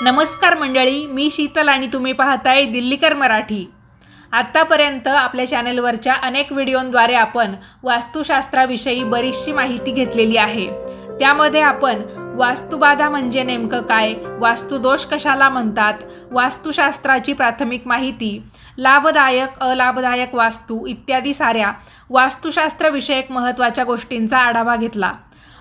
नमस्कार मंडळी, मी शीतल आणि तुम्ही पाहताय दिल्लीकर मराठी। आत्तापर्यंत आपल्या चॅनलवरच्या अनेक व्हिडिओंद्वारे आपण वास्तुशास्त्राविषयी बरीचशी माहिती घेतलेली आहे। त्यामध्ये आपण वास्तुबाधा म्हणजे नेमकं काय, वास्तुदोष कशाला म्हणतात, वास्तुशास्त्राची प्राथमिक माहिती, लाभदायक अलाभदायक वास्तू इत्यादी साऱ्या वास्तुशास्त्रविषयक महत्त्वाच्या गोष्टींचा आढावा घेतला।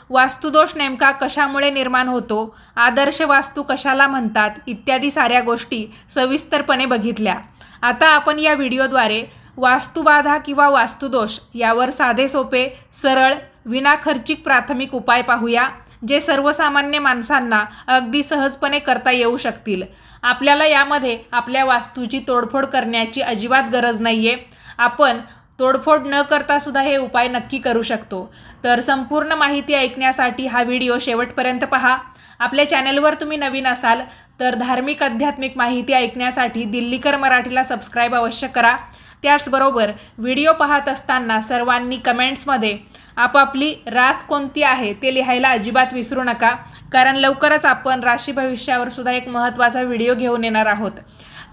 वास्तुदोष नेमका कशामुळे निर्माण होतो, आदर्श वास्तू कशाला म्हणतात इत्यादी साऱ्या गोष्टी सविस्तरपणे बघितल्या। आता आपण या व्हिडिओद्वारे वास्तुबाधा किंवा वास्तुदोष यावर साधे सोपे सरळ विनाखर्चिक प्राथमिक उपाय पाहूया, जे सर्वसामान्य माणसांना अगदी सहजपणे करता येऊ शकतील। आपल्याला यामध्ये आपल्या वास्तूची तोडफोड करण्याची अजिबात गरज नाहीये। आपण तोडफोड न करता सुद्धा हे उपाय नक्की करू शकतो। तर संपूर्ण माहिती ऐकण्यासाठी हा व्हिडिओ शेवटपर्यंत पहा। आपल्या चॅनलवर तुम्ही नवीन असाल तर धार्मिक आध्यात्मिक माहिती ऐकण्यासाठी दिल्लीकर मराठीला सबस्क्राईब अवश्य करा। त्याचबरोबर व्हिडिओ पाहत असताना सर्वांनी कमेंट्समध्ये आपापली रास कोणती आहे ते लिहायला अजिबात विसरू नका, कारण लवकरच आपण राशी भविष्यावर सुद्धा एक महत्त्वाचा व्हिडिओ घेऊन येणार आहोत।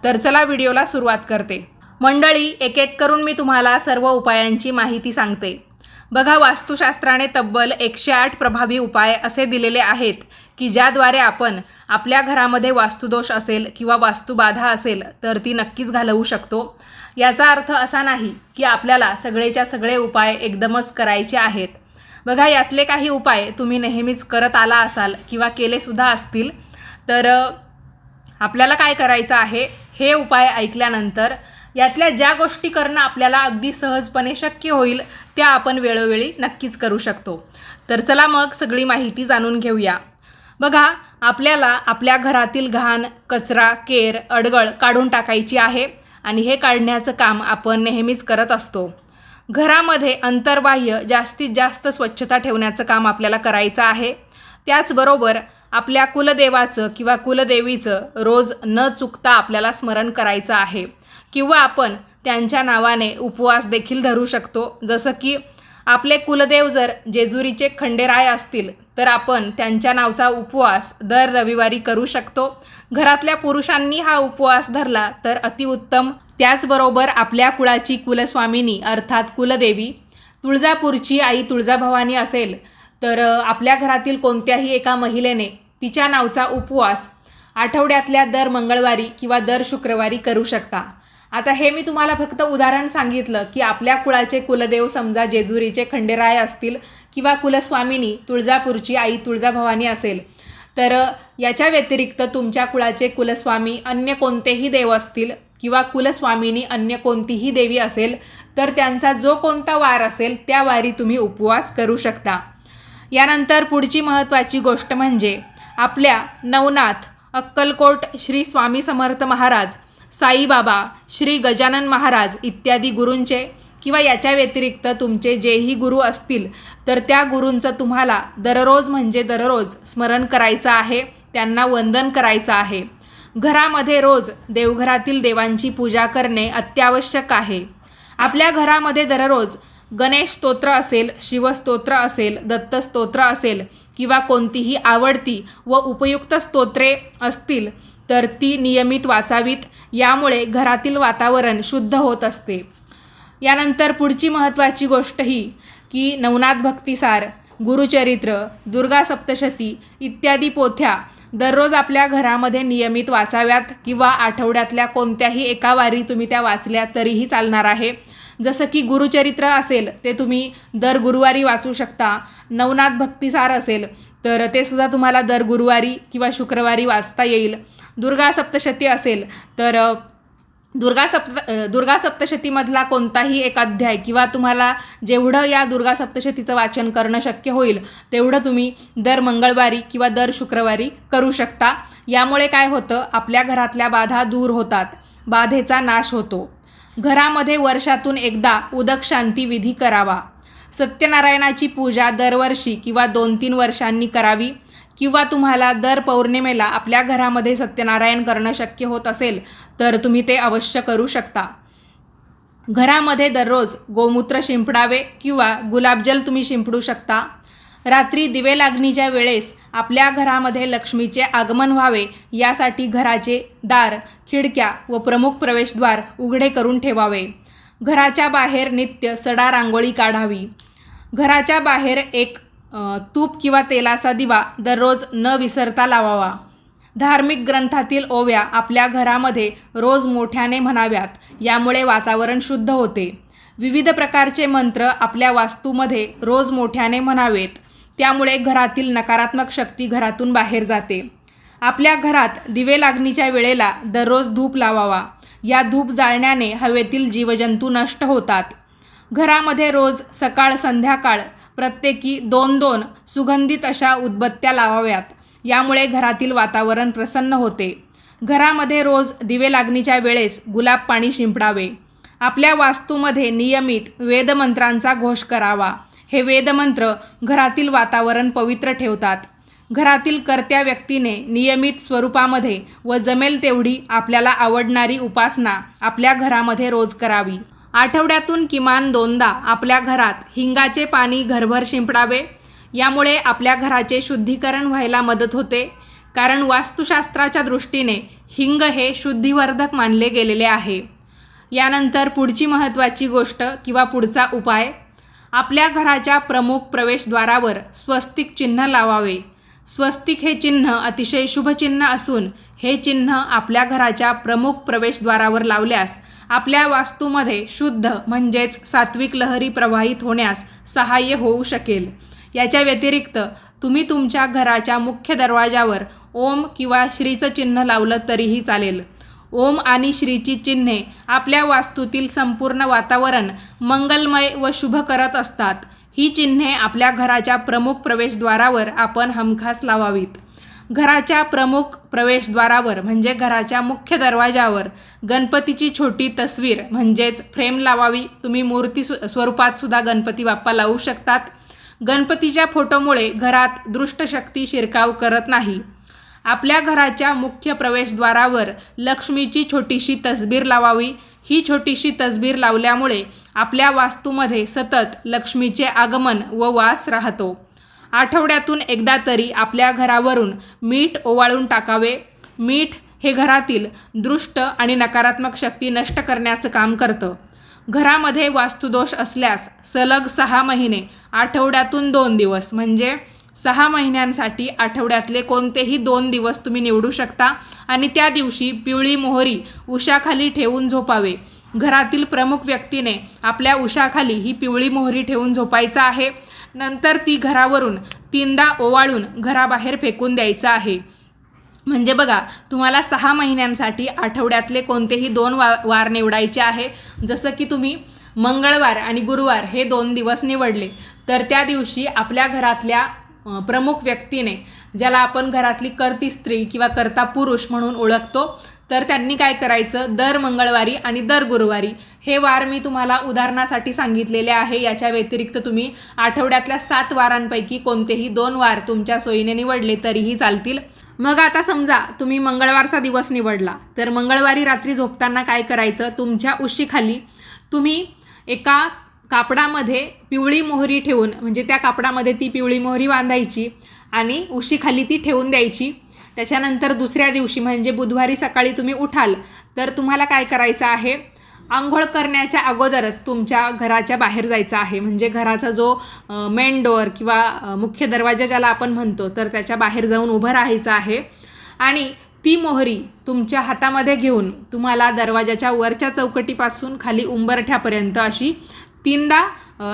तर चला व्हिडिओला सुरुवात करते। मंडळी, एक एक करून मी तुम्हाला सर्व उपायांची माहिती सांगते। बघा, वास्तुशास्त्राने तब्बल 108 प्रभावी उपाय असे दिलेले आहेत की ज्याद्वारे आपण आपल्या घरामध्ये वास्तुदोष असेल किंवा वास्तुबाधा असेल तर ती नक्कीच घालवू शकतो। याचा अर्थ असा नाही की आपल्याला सगळेच्या सगळे उपाय एकदमच करायचे आहेत। बघा, यातले काही उपाय तुम्ही नेहमीच करत आला असाल किंवा केलेसुद्धा असतील, तर आपल्याला काय करायचं आहे, हे उपाय ऐकल्यानंतर यातल्या ज्या गोष्टी करणं आपल्याला अगदी सहजपणे शक्य होईल त्या आपण वेळोवेळी नक्कीच करू शकतो। तर चला मग सगळी माहिती जाणून घेऊया। बघा, आपल्याला आपल्या घरातील घाण, कचरा, केर, अडगळ काढून टाकायची आहे आणि हे काढण्याचं काम आपण नेहमीच करत असतो। घरामध्ये अंतर्बाह्य जास्तीत जास्त स्वच्छता ठेवण्याचं काम आपल्याला करायचं आहे। त्याचबरोबर आपल्या कुलदेवाचं किंवा कुलदेवीचं रोज न चुकता आपल्याला स्मरण करायचं आहे, किंवा आपण त्यांच्या नावाने उपवास देखील धरू शकतो। जसं की आपले कुलदेव जर जेजुरीचे खंडेराय असतील तर आपण त्यांच्या नावचा उपवास दर रविवारी करू शकतो। घरातल्या पुरुषांनी हा उपवास धरला तर अतिउत्तम। त्याचबरोबर आपल्या कुळाची कुलस्वामिनी अर्थात कुलदेवी तुळजापूरची आई तुळजाभवानी असेल तर आपल्या घरातील कोणत्याही एका महिलेने तिच्या नावचा उपवास आठवड्यातल्या दर मंगळवारी किंवा दर शुक्रवारी करू शकता। आता हे मी तुम्हाला फक्त उदाहरण सांगितलं की आपल्या कुळाचे कुलदेव समजा जेजुरीचे खंडेराय असतील किंवा कुलस्वामिनी तुळजापूरची आई तुळजाभवानी असेल, तर याच्या व्यतिरिक्त तुमच्या कुळाचे कुलस्वामी अन्य कोणतेही देव असतील किंवा कुलस्वामिनी अन्य कोणतीही देवी असेल तर त्यांचा जो कोणता वार असेल त्या वारी तुम्ही उपवास करू शकता। यानंतर पुढची महत्त्वाची गोष्ट म्हणजे आपल्या नवनाथ, अक्कलकोट श्री स्वामी समर्थ महाराज, साईबाबा, श्री गजानन महाराज इत्यादी गुरूंचे किंवा याच्या व्यतिरिक्त तुमचे जेही गुरु असतील तर त्या गुरूंचं तुम्हाला दररोज म्हणजे दररोज स्मरण करायचं आहे, त्यांना वंदन करायचं आहे। घरामध्ये रोज देवघरातील देवांची पूजा करणे अत्यावश्यक आहे। आपल्या घरामध्ये दररोज गणेश स्तोत्र असेल, शिवस्तोत्र असेल, दत्तस्तोत्र असेल किंवा कोणतीही आवडती व उपयुक्त स्तोत्रे असतील तर ती नियमित वाचावीत। यामुळे घरातील वातावरण शुद्ध होत असते। यानंतर पुढची महत्त्वाची गोष्ट ही की नवनाथ भक्तिसार, गुरुचरित्र, दुर्गा सप्तशती इत्यादी पोथ्या दररोज आपल्या घरामध्ये नियमित वाचाव्यात, किंवा आठवड्यातल्या कोणत्याही एका वारी तुम्ही त्या वाचल्या तरीही चालणार आहे। जसं की गुरुचरित्र असेल ते तुम्ही दर गुरुवारी वाचू शकता। नवनाथ भक्तिसार असेल तर ते सुद्धा तुम्हाला दर गुरुवारी किंवा शुक्रवारी वाचता येईल। दुर्गा सप्तशती असेल तर दुर्गा सप्तशतीमधला कोणताही एक अध्याय किंवा तुम्हाला जेवढं या दुर्गा सप्तशतीचं वाचन करणं शक्य होईल तेवढं तुम्ही दर मंगळवारी किंवा दर शुक्रवारी करू शकता। यामुळे काय होतं, आपल्या घरातल्या बाधा दूर होतात, बाधेचा नाश होतो। घरामध्ये वर्षातून एकदा उदक शांती विधी करावा। सत्यनारायणाची पूजा दरवर्षी किंवा 2-3 वर्षांनी करावी, किंवा तुम्हाला दर पौर्णिमेला आपल्या घरामध्ये सत्यनारायण करणं शक्य होत असेल तर तुम्ही ते अवश्य करू शकता। घरामध्ये दररोज गोमूत्र शिंपडावे किंवा गुलाबजल तुम्ही शिंपडू शकता। रात्री दिवे लागणीच्या वेळेस आपल्या घरामध्ये लक्ष्मीचे आगमन व्हावे यासाठी घराचे दार, खिडक्या व प्रमुख प्रवेशद्वार उघडे करून ठेवावे. घराच्या बाहेर नित्य सडा रांगोळी काढावी. घराच्या बाहेर एक तूप किंवा तेलाचा दिवा दररोज न विसरता लावावा. धार्मिक ग्रंथातील ओव्या आपल्या घरामध्ये रोज मोठ्याने म्हणाव्यात. यामुळे वातावरण शुद्ध होते. विविध प्रकारचे मंत्र आपल्या वास्तूमध्ये रोज मोठ्याने म्हणावेत. त्यामुळे घरातील नकारात्मक शक्ती घरातून बाहेर जाते. आपल्या घरात दिवे लागणीच्या वेळेला दररोज धूप लावावा. या धूप जाळण्याने हवेतील जीवजंतू नष्ट होतात. घरामध्ये रोज सकाळ संध्याकाळ प्रत्येकी 2-2 सुगंधित अशा उदबत्त्या लावाव्यात. यामुळे घरातील वातावरण प्रसन्न होते. घरामध्ये रोज दिवे लागणीच्या वेळेस गुलाब पाणी शिंपडावे. आपल्या वास्तूमध्ये नियमित वेदमंत्रांचा घोष करावा. हे वेदमंत्र घरातील वातावरण पवित्र ठेवतात. घरातील कर्त्या व्यक्तीने नियमित स्वरूपामध्ये व जमेल तेवढी आपल्याला आवडणारी उपासना आपल्या घरामध्ये रोज करावी. आठवड्यातून किमान 2दा आपल्या घरात हिंगाचे पाणी घरभर शिंपडावे. यामुळे आपल्या घराचे शुद्धीकरण व्हायला मदत होते. कारण वास्तुशास्त्राच्या दृष्टीने हिंग हे शुद्धिवर्धक मानले गेलेले आहे. यानंतर पुढची महत्त्वाची गोष्ट किंवा पुढचा उपाय, आपल्या घराच्या प्रमुख प्रवेशद्वारावर स्वस्तिक चिन्ह लावावे. स्वस्तिक हे चिन्ह अतिशय शुभ चिन्ह असून हे चिन्ह आपल्या घराच्या प्रमुख प्रवेशद्वारावर लावल्यास आपल्या वास्तूमध्ये शुद्ध म्हणजेच सात्विक लहरी प्रवाहित होण्यास सहाय्य होऊ शकेल. याच्या व्यतिरिक्त तुम्ही तुमच्या घराच्या मुख्य दरवाजावर ओम किंवा श्रीचं चिन्ह लावलं तरीही चालेल. ओम आणि श्रीची चिन्हे आपल्या वास्तूतील संपूर्ण वातावरण मंगलमय व शुभ करत असतात. ही चिन्हे आपल्या घराच्या प्रमुख प्रवेशद्वारावर आपण हमखास लावावीत. घराच्या प्रमुख प्रवेशद्वारावर म्हणजे घराच्या मुख्य दरवाजावर गणपतीची छोटी तस्वीर म्हणजेच फ्रेम लावावी. तुम्ही मूर्ती स्वरूपात सुद्धा गणपती बाप्पा लावू शकतात. गणपतीच्या फोटोमुळे घरात दुष्टशक्ती शिरकाव करत नाही. आपल्या घराच्या मुख्य प्रवेशद्वारावर लक्ष्मीची छोटीशी तसबीर लावावी. ही छोटीशी तसबीर लावल्यामुळे आपल्या वास्तूमध्ये सतत लक्ष्मीचे आगमन व वास राहतो. आठवड्यातून एकदा तरी आपल्या घरावरून मीठ ओवाळून टाकावे. मीठ हे घरातील दृष्ट आणि नकारात्मक शक्ती नष्ट करण्याचं काम करतं. घरामध्ये वास्तुदोष असल्यास सलग 6 महिने आठवड्यातून 2 दिवस म्हणजे 6 महिन्यांसाठी आठवड्यातले कोणतेही 2 दिवस तुम्ही निवडू शकता आणि त्या दिवशी पिवळी मोहरी उशाखाली ठेवून झोपावे. घरातील प्रमुख व्यक्तीने आपल्या उशाखाली ही पिवळी मोहरी ठेवून झोपायचं आहे. नंतर ती घरावरून 3दा ओवाळून घराबाहेर फेकून द्यायचं आहे. म्हणजे बघा, तुम्हाला 6 महिन्यांसाठी आठवड्यातले कोणतेही 2 वार निवडायचे आहे. जसं की तुम्ही मंगळवार आणि गुरुवार हे 2 दिवस निवडले तर त्या दिवशी आपल्या घरातल्या प्रमुख व्यक्तीने, ज्याला आपण घरातली कर्ती स्त्री किंवा कर्ता पुरुष म्हणून ओळखतो, तर त्यांनी काय करायचं, दर मंगळवारी आणि दर गुरुवारी हे वार मी तुम्हाला उदाहरणासाठी सांगितलेले आहे. याच्या व्यतिरिक्त तुम्ही आठवड्यातल्या 7 वारांपैकी कोणतेही 2 वार तुमच्या सोयीने निवडले तरीही चालतील. मग आता समजा तुम्ही मंगळवारचा दिवस निवडला तर मंगळवारी रात्री झोपताना काय करायचं, तुमच्या उशीखाली तुम्ही एका कापडामध्ये पिवळी मोहरी ठेवून, म्हणजे त्या कापडामध्ये ती पिवळी मोहरी बांधायची आणि उशीखाली ती ठेवून द्यायची. त्याच्यानंतर दुसऱ्या दिवशी म्हणजे बुधवारी सकाळी तुम्ही उठाल तर तुम्हाला काय करायचं आहे, आंघोळ करण्याच्या अगोदरच तुमच्या घराच्या बाहेर जायचं आहे. म्हणजे घराचा जो मेन डोअर किंवा मुख्य दरवाजा ज्याला आपण म्हणतो, तर त्याच्या बाहेर जाऊन उभं राहायचं आहे आणि ती मोहरी तुमच्या हातामध्ये घेऊन तुम्हाला दरवाजाच्या वरच्या चौकटीपासून खाली उंबरठ्यापर्यंत अशी 3दा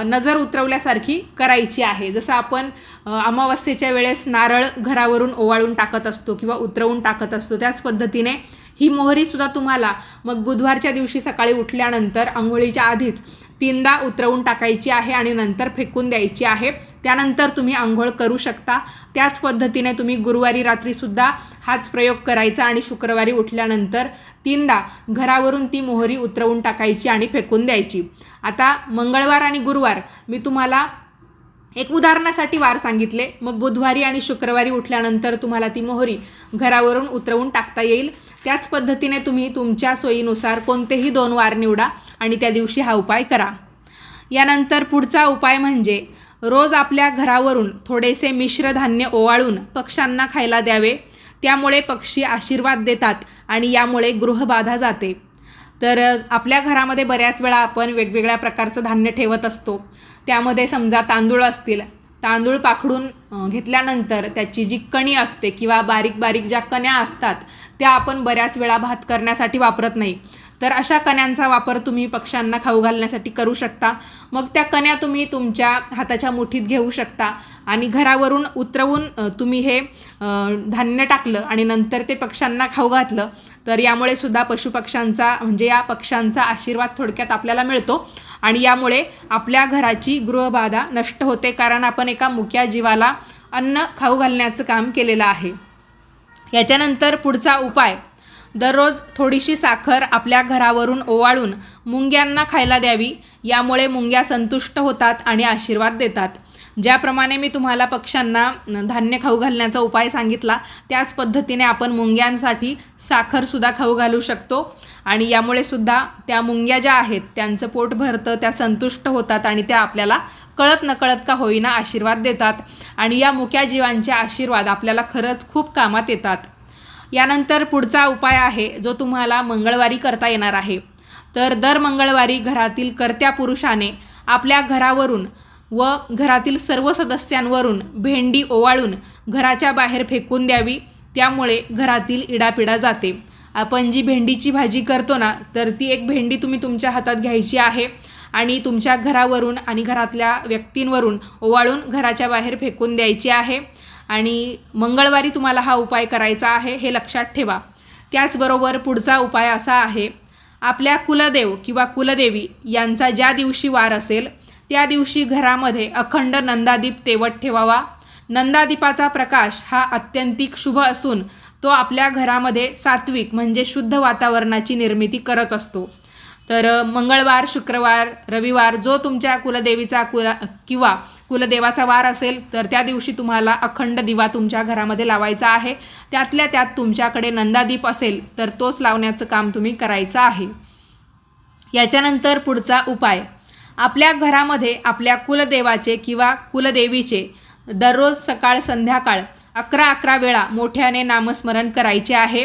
नजर उतरवल्यासारखी करायची आहे. जसं आपण अमावस्येच्या वेळेस नारळ घरावरून ओवाळून टाकत असतो किंवा उतरवून टाकत असतो, त्याच पद्धतीने ही मोहरीसुद्धा तुम्हाला मग बुधवारच्या दिवशी सकाळी उठल्यानंतर आंघोळीच्या आधीच 3दा उतरवून टाकायची आहे आणि नंतर फेकून द्यायची आहे. त्यानंतर तुम्ही आंघोळ करू शकता. त्याच पद्धतीने तुम्ही गुरुवारी रात्रीसुद्धा हाच प्रयोग करायचा आणि शुक्रवारी उठल्यानंतर 3दा घरावरून ती मोहरी उतरवून टाकायची आणि फेकून द्यायची. आता मंगळवार आणि गुरुवार मी तुम्हाला एक उदाहरणासाठी वार सांगितले. मग बुधवारी आणि शुक्रवारी उठल्यानंतर तुम्हाला ती मोहरी घरावरून उतरवून टाकता येईल. त्याच पद्धतीने तुम्ही तुमच्या सोयीनुसार कोणतेही 2 वार निवडा आणि त्या दिवशी हा उपाय करा. यानंतर पुढचा उपाय म्हणजे रोज आपल्या घरावरून थोडेसे मिश्र धान्य ओवाळून पक्ष्यांना खायला द्यावे. त्यामुळे पक्षी आशीर्वाद देतात आणि यामुळे गृहबाधा जाते. तर आपल्या घरामध्ये बऱ्याच वेळा आपण वेगवेगळ्या प्रकारचं धान्य ठेवत असतो. त्यामध्ये समजा तांदूळ असतील, तांदूळ पाखडून घेतल्यानंतर त्याची जी कणी असते किंवा बारीक बारीक ज्या कण्या असतात त्या आपण बऱ्याच वेळा भात करण्यासाठी वापरत नाही. तर अशा कण्यांचा वापर तुम्ही पक्ष्यांना खाऊ घालण्यासाठी करू शकता. मग त्या कण्या तुम्ही तुमच्या हाताच्या मुठीत घेऊ शकता आणि घरावरून उतरवून तुम्ही हे धान्य टाकलं आणि नंतर ते पक्ष्यांना खाऊ घातलं तर यामुळे सुद्धा पशुपक्ष्यांचा म्हणजे या पक्ष्यांचा आशीर्वाद थोडक्यात आपल्याला मिळतो आणि यामुळे आपल्या घराची गृहबाधा नष्ट होते, कारण आपण एका मुक्या जीवाला अन्न खाऊ घालण्याचं काम केलेलं आहे. याच्यानंतर पुढचा उपाय, दररोज थोडीशी साखर आपल्या घरावरून ओवाळून मुंग्यांना खायला द्यावी. यामुळे मुंग्या संतुष्ट होतात आणि आशीर्वाद देतात. ज्याप्रमाणे मी तुम्हाला पक्ष्यांना धान्य खाऊ घालण्याचा उपाय सांगितला त्याच पद्धतीने आपण मुंग्यांसाठी साखरसुद्धा खाऊ घालू शकतो आणि यामुळे सुद्धा त्या मुंग्या ज्या आहेत त्यांचं पोट भरतं, त्या संतुष्ट होतात आणि त्या आपल्याला कळत नकळत का होईना आशीर्वाद देतात आणि या मुक्या जीवांचे आशीर्वाद आपल्याला खरंच खूप कामात येतात. यानंतर पुढचा उपाय आहे जो तुम्हाला मंगळवारी करता येणार आहे. तर दर मंगळवारी घरातील कर्त्या पुरुषाने आपल्या घरावरून व घरातील सर्व सदस्यांवरून भेंडी ओवाळून घराच्या बाहेर फेकून द्यावी. त्यामुळे घरातील इडापिडा जाते. आपण जी भेंडीची भाजी करतो ना, तर ती एक भेंडी तुम्ही तुमच्या हातात घ्यायची आहे आणि तुमच्या घरावरून आणि घरातल्या व्यक्तींवरून ओवाळून घराच्या बाहेर फेकून द्यायची आहे आणि मंगळवारी तुम्हाला हा उपाय करायचा आहे, हे लक्षात ठेवा. त्याचबरोबर पुढचा उपाय असा आहे, आपल्या कुलदेव किंवा कुलदेवी यांचा ज्या दिवशी वार असेल त्या दिवशी घरामध्ये अखंड नंदादीप तेवत ठेवावा. नंदादीपाचा प्रकाश हा अत्यंतिक शुभ असून तो आपल्या घरामध्ये सात्विक म्हणजे शुद्ध वातावरणाची निर्मिती करत असतो. तर मंगळवार, शुक्रवार, रविवार जो तुमच्या कुलदेवीचा किंवा कुलदेवाचा वार असेल तर त्या दिवशी तुम्हाला अखंड दिवा तुमच्या घरामध्ये लावायचा आहे. त्यातल्या त्यात तुमच्याकडे नंदादीप असेल तर तोच लावण्याचं काम तुम्ही करायचं आहे. याच्यानंतर पुढचा उपाय, आपल्या घरामध्ये आपल्या कुलदेवाचे किंवा कुलदेवीचे दररोज सकाळ संध्याकाळ 11 वेळा मोठ्याने नामस्मरण करायचे आहे.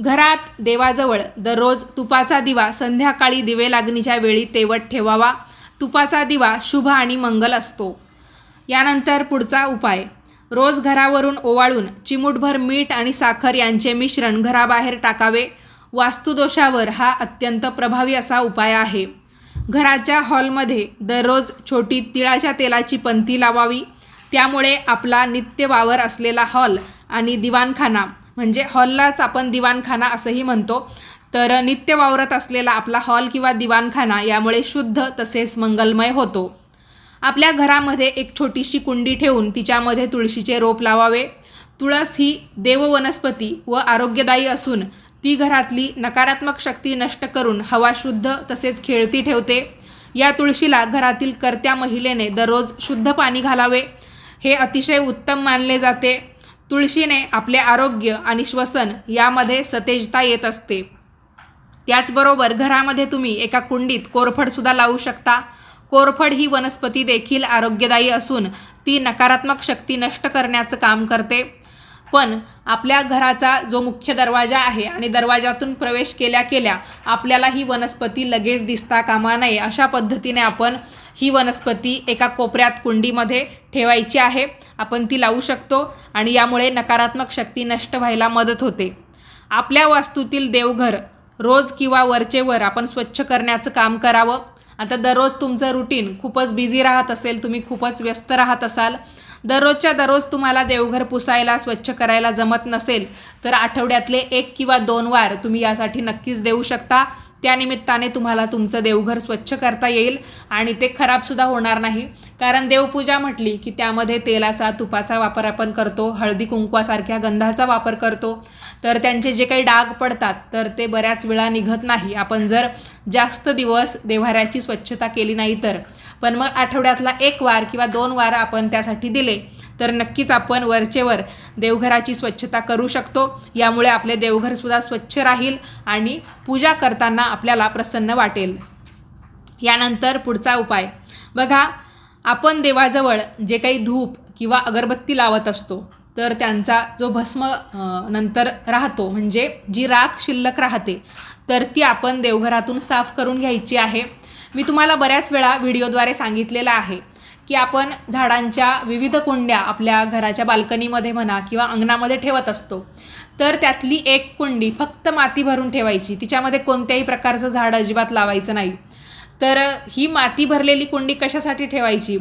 घरात देवाजवळ दररोज तुपाचा दिवा संध्याकाळी दिवे लागणीच्या वेळी तेवत ठेवावा. तुपाचा दिवा शुभ आणि मंगल असतो. यानंतर पुढचा उपाय, रोज घरावरून ओवाळून चिमूटभर मीठ आणि साखर यांचे मिश्रण घराबाहेर टाकावे. वास्तुदोषावर हा अत्यंत प्रभावी असा उपाय आहे. घराच्या हॉलमध्ये दररोज छोटी तिळाच्या तेलाची पंती लावावी. त्यामुळे आपला नित्य वावर असलेला हॉल आणि दिवाणखाना, म्हणजे हॉललाच आपण दिवाणखाना असंही म्हणतो, तर नित्य वावरत असलेला आपला हॉल किंवा दिवाणखाना यामुळे शुद्ध तसेच मंगलमय होतो. आपल्या घरामध्ये एक छोटीशी कुंडी ठेवून तिच्यामध्ये तुळशीचे रोप लावावे. तुळस ही देववनस्पती व आरोग्यदायी असून ती घरातली नकारात्मक शक्ती नष्ट करून हवा शुद्ध तसेच खेळती ठेवते. या तुळशीला घरातील कर्त्या महिलेने दररोज शुद्ध पाणी घालावे. हे अतिशय उत्तम मानले जाते. तुळशीने आपले आरोग्य आणि श्वसन यामध्ये सतेजता येत असते. त्याचबरोबर घरामध्ये तुम्ही एका कुंडीत कोरफडसुद्धा लावू शकता. कोरफड ही वनस्पती देखील आरोग्यदायी असून ती नकारात्मक शक्ती नष्ट करण्याचं काम करते. पण आपल्या घराचा जो मुख्य दरवाजा आहे आणि दरवाजातून प्रवेश केल्या केल्या आपल्याला ही वनस्पती लगेच दिसता कामा नये, अशा पद्धतीने आपण ही वनस्पती एका कोपऱ्यात कुंडीमध्ये ठेवायची आहे. आपण ती लावू शकतो आणि यामुळे नकारात्मक शक्ती नष्ट व्हायला मदत होते. आपल्या वास्तूतील देवघर रोज किंवा वरचेवर आपण स्वच्छ करण्याचं काम करावं. आता दररोज तुमचं रुटीन खूपच बिझी राहत असेल, तुम्ही खूपच व्यस्त राहत असाल, दररोजच्या दररोज तुम्हाला देवघर पुसायला स्वच्छ करायला जमत नसेल तर आठवड्यातले 1 किंवा 2 वार तुम्ही यासाठी नक्कीच देऊ शकता. त्यानिमित्ताने तुम्हाला तुमचं देवघर स्वच्छ करता येईल आणि ते खराबसुद्धा होणार नाही. कारण देवपूजा म्हटली की त्यामध्ये तेलाचा, तुपाचा वापर आपण करतो, हळदी कुंकवासारख्या गंधाचा वापर करतो. तर त्यांचे जे काही डाग पडतात तर ते बऱ्याच वेळा निघत नाही आपण जर जास्त दिवस देव्हाऱ्याची स्वच्छता केली नाही तर. पण मग आठवड्यातला 1 वार किंवा 2 वार आपण त्यासाठी दिले तर नक्कीच आपण वरचेवर देवघराची स्वच्छता करू शकतो. यामुळे आपले देवघरसुद्धा स्वच्छ राहील आणि पूजा करताना आपल्याला प्रसन्न वाटेल. यानंतर पुढचा उपाय बघा, आपण देवाजवळ जे काही धूप किंवा अगरबत्ती लावत असतो तर त्यांचा जो भस्म नंतर राहतो, म्हणजे जी राख शिल्लक राहते, तर ती आपण देवघरातून साफ करून घ्यायची आहे. मी तुम्हाला बऱ्याच वेळा व्हिडिओद्वारे सांगितलेलं आहे की आपण झाडांच्या विविध कुंड्या आपल्या घराच्या बाल्कनीमध्ये म्हणा किंवा अंगणामध्ये ठेवत असतो. तर त्यातली एक कुंडी फक्त माती भरून ठेवायची, तिच्यामध्ये कोणत्याही प्रकारचं झाड अजिबात लावायचं नाही. तर ही माती भरलेली कुंडी कशासाठी ठेवायची,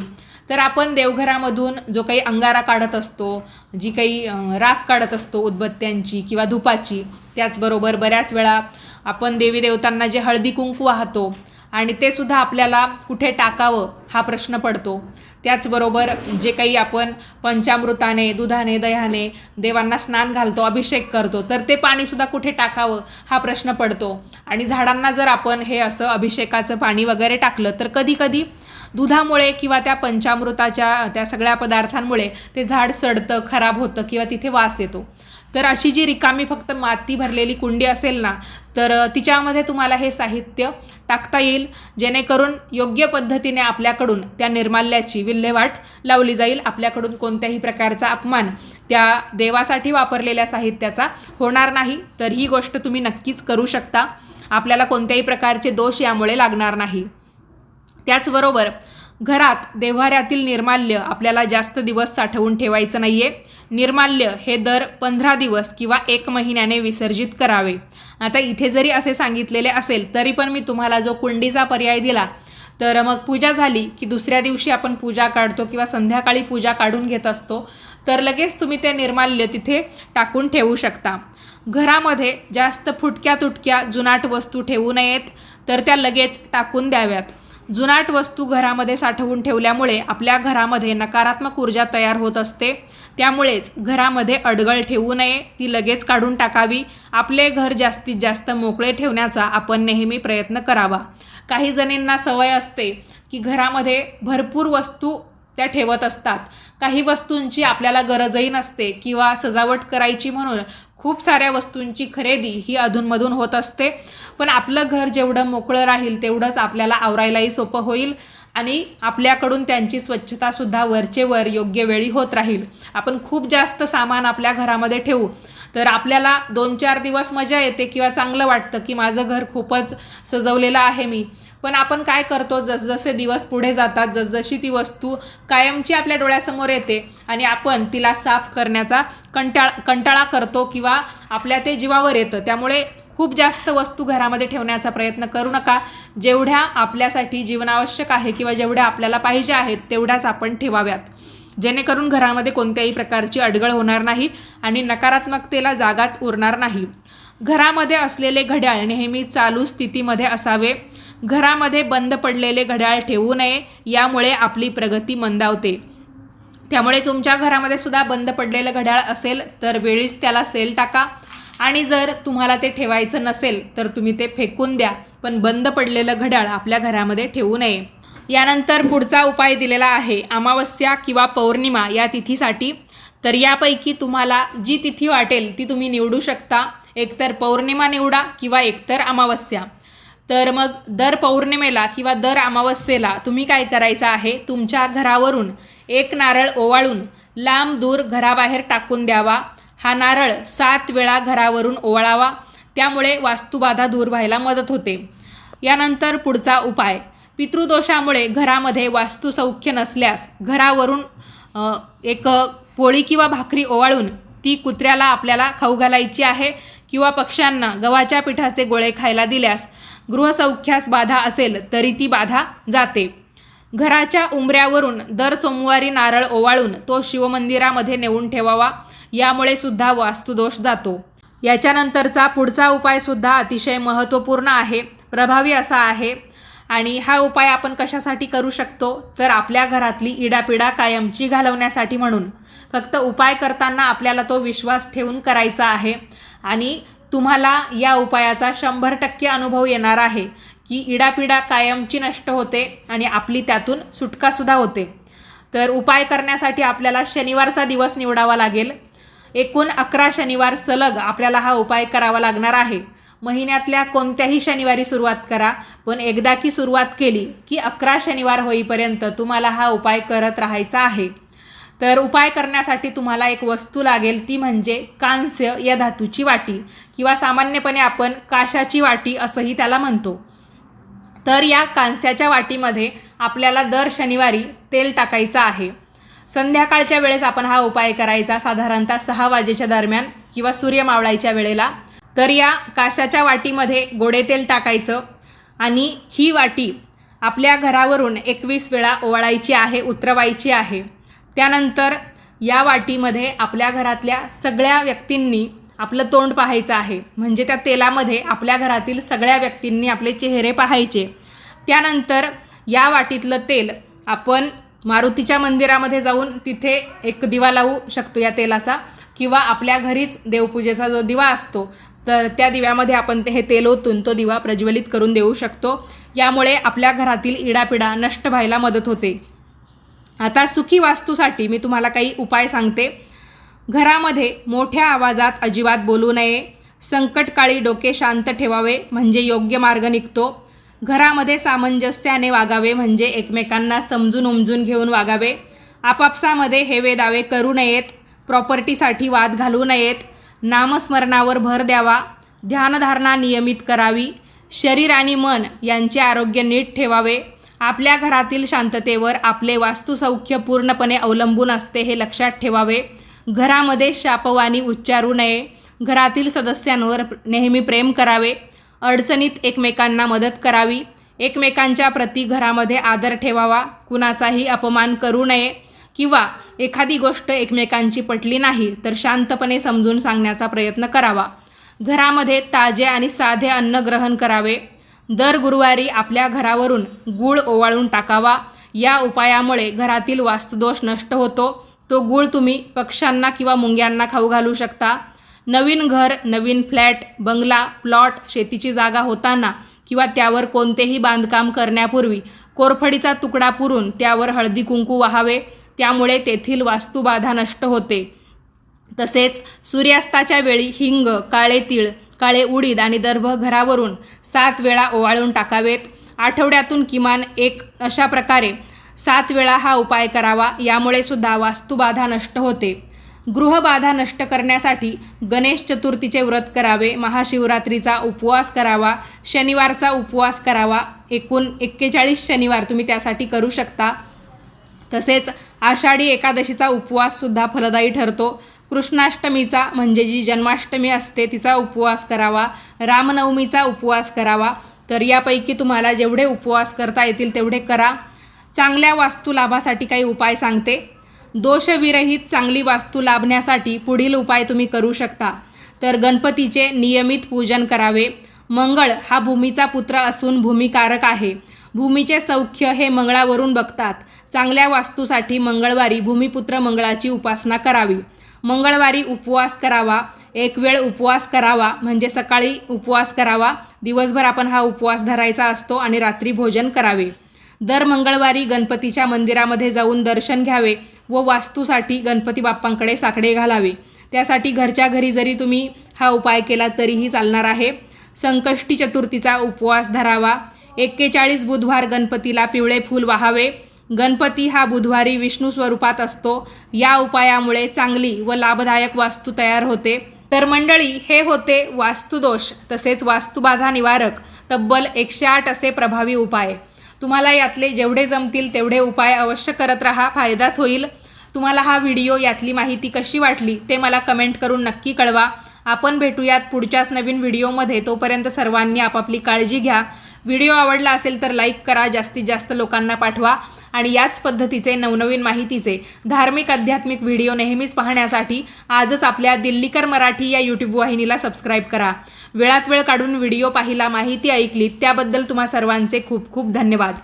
तर आपण देवघरामधून जो काही अंगारा काढत असतो, जी काही राख काढत असतो उदबत्त्यांची किंवा धुपाची, त्याचबरोबर बऱ्याच वेळा आपण देवी देवतांना जे हळदी कुंकू वाहतो आणि ते सुद्धा आपल्याला कुठे टाकावं हा प्रश्न पडतो. त्याचबरोबर जे काही आपण पंचामृताने, दुधाने, दह्याने देवांना स्नान घालतो, अभिषेक करतो, तर ते पाणीसुद्धा कुठे टाकावं हा प्रश्न पडतो. आणि झाडांना जर आपण हे असं अभिषेकाचं पाणी वगैरे टाकलं तर कधीकधी दुधामुळे किंवा त्या पंचामृताच्या त्या सगळ्या पदार्थांमुळे ते झाड सडतं, खराब होतं किंवा तिथे वास येतो. तर अशी जी रिकामी फक्त माती भरलेली कुंडी असेल ना, तर तिच्यामध्ये तुम्हाला हे साहित्य टाकता येईल, जेणेकरून योग्य पद्धतीने आपल्याकडून त्या निर्माल्याची विल्हेवाट लावली जाईल. आपल्याकडून कोणत्याही प्रकारचा अपमान त्या देवासाठी वापरलेल्या साहित्याचा होणार नाही. तर ही गोष्ट तुम्ही नक्कीच करू शकता. आपल्याला कोणत्याही प्रकारचे दोष यामुळे लागणार नाही. त्याचबरोबर घरात देव्हाऱ्यातील निर्माल्य आपल्याला जास्त दिवस साठवून ठेवायचं नाही आहे. निर्माल्य हे दर 15 दिवस किंवा 1 महिन्याने विसर्जित करावे. आता इथे जरी असे सांगितलेले असेल तरी पण मी तुम्हाला जो कुंडीचा पर्याय दिला, तर मग पूजा झाली की दुसऱ्या दिवशी आपण पूजा काढतो किंवा संध्याकाळी पूजा काढून घेत असतो, तर लगेच तुम्ही ते निर्माल्य तिथे टाकून ठेवू शकता. घरामध्ये जास्त फुटक्या तुटक्या जुनाट वस्तू ठेवू नयेत, तर त्या लगेच टाकून द्याव्यात. जुनाट वस्तू घरामध्ये साठवून ठेवल्यामुळे आपल्या घरामध्ये नकारात्मक ऊर्जा तयार होत असते. त्यामुळेच घरामध्ये अडगळ ठेवू नये, ती लगेच काढून टाकावी. आपले घर जास्तीत जास्त मोकळे ठेवण्याचा आपण नेहमी प्रयत्न करावा. काही जणींना सवय असते की घरामध्ये भरपूर वस्तू त्या ठेवत असतात. काही वस्तूंची आपल्याला गरजही नसते किंवा सजावट करायची म्हणून खूप साऱ्या वस्तूंची खरेदी ही अधूनमधून होत असते. पण आपलं घर जेवढं मोकळं राहील तेवढंच आपल्याला आवरायलाही सोपं होईल आणि आपल्याकडून त्यांची स्वच्छतासुद्धा वरचे वर योग्य वेळी होत राहील. आपण खूप जास्त सामान आपल्या घरामध्ये ठेवू तर आपल्याला 2-4 दिवस मजा येते किंवा चांगलं वाटतं की माझं घर खूपच सजवलेलं आहे मी. पण आपण काय करतो, जसजसे दिवस पुढे जातात, जसजशी ती वस्तू कायमची आपल्या डोळ्यासमोर येते आणि आपण तिला साफ करण्याचा कंटाळा करतो किंवा आपल्या ते जीवावर येतं. त्यामुळे खूप जास्त वस्तू घरामध्ये ठेवण्याचा प्रयत्न करू नका. जेवढ्या आपल्यासाठी जीवनावश्यक आहे किंवा जेवढ्या आपल्याला पाहिजे आहेत तेवढ्याच आपण ठेवाव्यात, जेणेकरून घरामध्ये कोणत्याही प्रकारची अडगळ होणार नाही आणि नकारात्मकतेला जागाच उरणार नाही. घरामध्ये असलेले घड्याळ नेहमी चालू स्थितीमध्ये असावे. घरामध्ये बंद पडलेले घड्याळ ठेवू नये, यामुळे आपली प्रगती मंदावते. त्यामुळे तुमच्या घरामध्ये सुद्धा बंद पडलेलं घड्याळ असेल तर वेळीच त्याला सेल टाका आणि जर तुम्हाला ते ठेवायचं नसेल तर तुम्ही ते फेकून द्या. पण बंद पडलेलं घड्याळ आपल्या घरामध्ये ठेवू नये. यानंतर पुढचा उपाय दिलेला आहे अमावस्या किंवा पौर्णिमा या तिथीसाठी. तर यापैकी तुम्हाला जी तिथी वाटेल ती तुम्ही निवडू शकता. एकतर पौर्णिमा निवडा किंवा एकतर अमावस्या. तर मग दर पौर्णिमेला किंवा दर अमावस्येला तुम्ही काय करायचं आहे, तुमच्या घरावरून एक नारळ ओवाळून लांब दूर घराबाहेर टाकून द्यावा. हा नारळ 7 वेळा घरावरून ओवाळावा. त्यामुळे वास्तुबाधा दूर व्हायला मदत होते. यानंतर पुढचा उपाय, पितृदोषामुळे घरामध्ये वास्तुसौख्य नसल्यास घरावरून एक पोळी किंवा भाकरी ओवाळून ती कुत्र्याला आपल्याला खाऊ घालायची आहे किंवा पक्ष्यांना गव्हाच्या पिठाचे गोळे खायला दिल्यास गृहसौख्यास बाधा असेल तरी ती बाधा जाते. घराच्या उंबऱ्यावरून दर सोमवारी नारळ ओवाळून तो शिवमंदिरामध्ये नेऊन ठेवावा. यामुळे सुद्धा वास्तुदोष जातो. याच्यानंतरचा पुढचा उपायसुद्धा अतिशय महत्त्वपूर्ण आहे, प्रभावी असा आहे. आणि हा उपाय आपण कशासाठी करू शकतो, तर आपल्या घरातली इडापिडा कायमची घालवण्यासाठी म्हणून. फक्त उपाय करताना आपल्याला तो विश्वास ठेवून करायचा आहे आणि तुम्हाला या उपायाचा 100% अनुभव येणार आहे की इडापिडा कायमची नष्ट होते आणि आपली त्यातून सुटकासुद्धा होते. तर उपाय करण्यासाठी आपल्याला शनिवारचा दिवस निवडावा लागेल. एकूण 11 शनिवार सलग आपल्याला हा उपाय करावा लागणार आहे। महिन्यातल्या कोणत्याही शनिवारी सुरुवात करा, पण एकदा की सुरुवात केली की 11 शनिवार होईपर्यंत तुम्हाला हा उपाय करत राहायचा आहे। तर उपाय करण्यासाठी तुम्हाला एक वस्तू लागेल, ती म्हणजे कांस्य या धातूची वाटी किंवा सामान्यपणे आपण काशाची वाटी असंही त्याला म्हणतो। तर या कांस्याच्या वाटीमध्ये आपल्याला दर शनिवारी तेल टाकायचं आहे। संध्याकाळच्या वेळेस आपण हा उपाय करायचा, साधारणतः 6 वाजेच्या दरम्यान किंवा सूर्य मावळायच्या वेळेला। तर या काशाच्या वाटीमध्ये गोडे तेल टाकायचं आणि ही वाटी आपल्या घरावरून 21 वेळा ओवाळायची आहे, उतरवायची आहे। त्यानंतर या वाटीमध्ये आपल्या घरातल्या सगळ्या व्यक्तींनी आपलं तोंड पाहायचं आहे, म्हणजे त्या तेलामध्ये आपल्या घरातील सगळ्या व्यक्तींनी आपले चेहरे पाहायचे। त्यानंतर या वाटीतलं तेल आपण मारुतीच्या मंदिरामध्ये जाऊन तिथे एक दिवा लावू शकतो या तेलाचा, किंवा आपल्या घरीच देवपूजेचा जो दिवा असतो तर त्या दिव्यामध्ये आपण हे तेल ओतून तो दिवा प्रज्वलित करून देऊ शकतो। यामुळे आपल्या घरातील इडापिडा नष्ट व्हायला मदत होते। आता सुखी वास्तूसाठी मी तुम्हाला काही उपाय सांगते। घरामध्ये मोठ्या आवाजात अजिबात बोलू नये। संकटकाळी डोके शांत ठेवावे, म्हणजे योग्य मार्ग निघतो। घरामध्ये सामंजस्याने वागावे, म्हणजे एकमेकांना समजून उमजून घेऊन वागावे। आपापसामध्ये हेवे दावे करू नयेत। प्रॉपर्टीसाठी वाद घालू नयेत। नामस्मरणावर भर द्यावा। ध्यानधारणा नियमित करावी। शरीर आणि मन यांचे आरोग्य नीट ठेवावे। आपल्या घरातील शांततेवर आपले वास्तुसौख्य पूर्णपणे अवलंबून असते, हे लक्षात ठेवावे। घरामध्ये शापवाणी उच्चारू नये। घरातील सदस्यांवर नेहमी प्रेम करावे। अडचणीत एकमेकांना मदत करावी। एकमेकांच्या प्रती घरामध्ये आदर ठेवावा। कुणाचाही अपमान करू नये, किंवा एखादी गोष्ट एकमेकांची पटली नाही तर शांतपणे समजून सांगण्याचा प्रयत्न करावा। घरामध्ये ताजे आणि साधे अन्न ग्रहण करावे। दर गुरुवारी आपल्या घरावरून गूळ ओवाळून टाकावा। या उपायामुळे घरातील वास्तुदोष नष्ट होतो। तो गूळ तुम्ही पक्ष्यांना किंवा मुंग्यांना खाऊ घालू शकता। नवीन घर, नवीन फ्लॅट, बंगला, प्लॉट, शेतीची जागा होताना किंवा त्यावर कोणतेही बांधकाम करण्यापूर्वी कोरफडीचा तुकडा पुरून त्यावर हळदी कुंकू वाहावे, त्यामुळे तेथील वास्तुबाधा नष्ट होते। तसेच सूर्यास्ताच्या वेळी हिंग, काळे तीळ, काळे उडीद आणि दर्भ घरावरून 7 वेळा ओवाळून टाकावेत। आठवड्यातून किमान एक अशा प्रकारे 7 वेळा हा उपाय करावा, यामुळे सुद्धा वास्तुबाधा नष्ट होते। गृहबाधा नष्ट करण्यासाठी गणेश चतुर्थीचे व्रत करावे। महाशिवरात्रीचा उपवास करावा। शनिवारचा उपवास करावा। एकूण 41 शनिवार तुम्ही त्यासाठी करू शकता। तसेच आषाढी एकादशीचा उपवाससुद्धा फलदायी ठरतो। कृष्णाष्टमीचा म्हणजे जी जन्माष्टमी असते तिचा उपवास करावा। रामनवमीचा उपवास करावा। तर यापैकी तुम्हाला जेवढे उपवास करता येतील तेवढे करा। चांगल्या वास्तू लाभासाठी काही उपाय सांगते। दोषविरहित चांगली वास्तू लाभण्यासाठी पुढील उपाय तुम्ही करू शकता। तर गणपतीचे नियमित पूजन करावे। मंगळ हा भूमीचा पुत्र असून भूमिकारक आहे। भूमीचे सौख्य हे मंगळावरून बघतात। चांगल्या वास्तूसाठी मंगळवारी भूमिपुत्र मंगळाची उपासना करावी। मंगळवारी उपवास करावा। एक वेळ उपवास करावा, म्हणजे सकाळी उपवास करावा, दिवसभर आपण हा उपवास धरायचा असतो आणि रात्री भोजन करावे। दर मंगळवारी गणपतीच्या मंदिरामध्ये जाऊन दर्शन घ्यावे व वास्तूसाठी गणपती बाप्पांकडे साकडे घालावे। त्यासाठी घरच्या घरी जरी तुम्ही हा उपाय केला तरीही चालणार आहे। संकष्टी चतुर्थीचा उपवास धरावा। 41 बुधवार गणपतीला पिवळे फूल वाहावे। गणपती हा बुधवारी विष्णू स्वरूपात असतो। या उपायामुळे चांगली व लाभदायक वास्तू तयार होते। तर मंडळी, हे होते वास्तुदोष तसेच वास्तुबाधा निवारक तब्बल 108 असे प्रभावी उपाय। तुम्हाला यातले जेवढे जमतील तेवढे उपाय अवश्य करत राहा, फायदाच होईल। तुम्हाला हा व्हिडिओ यातली माहिती कशी वाटली ते मला कमेंट करून नक्की कळवा। आपण भेटूयात पुढच्याच नवीन व्हिडिओमध्ये। तोपर्यंत सर्वांनी आपापली काळजी घ्या। व्हिडिओ आवडला असेल तर लाईक करा, जास्तीत जास्त लोकांना पाठवा आणि याच पद्धतीचे नवनवीन माहितीचे धार्मिक आध्यात्मिक व्हिडिओ नेहमीच पाहण्यासाठी आजच आपल्या दिल्लीकर मराठी या यूट्यूब वाहिनीला सबस्क्राईब करा। वेळात वेळ काढून व्हिडिओ पाहिला, माहिती ऐकली त्याबद्दल तुम्हा सर्वांचे खूप खूप धन्यवाद।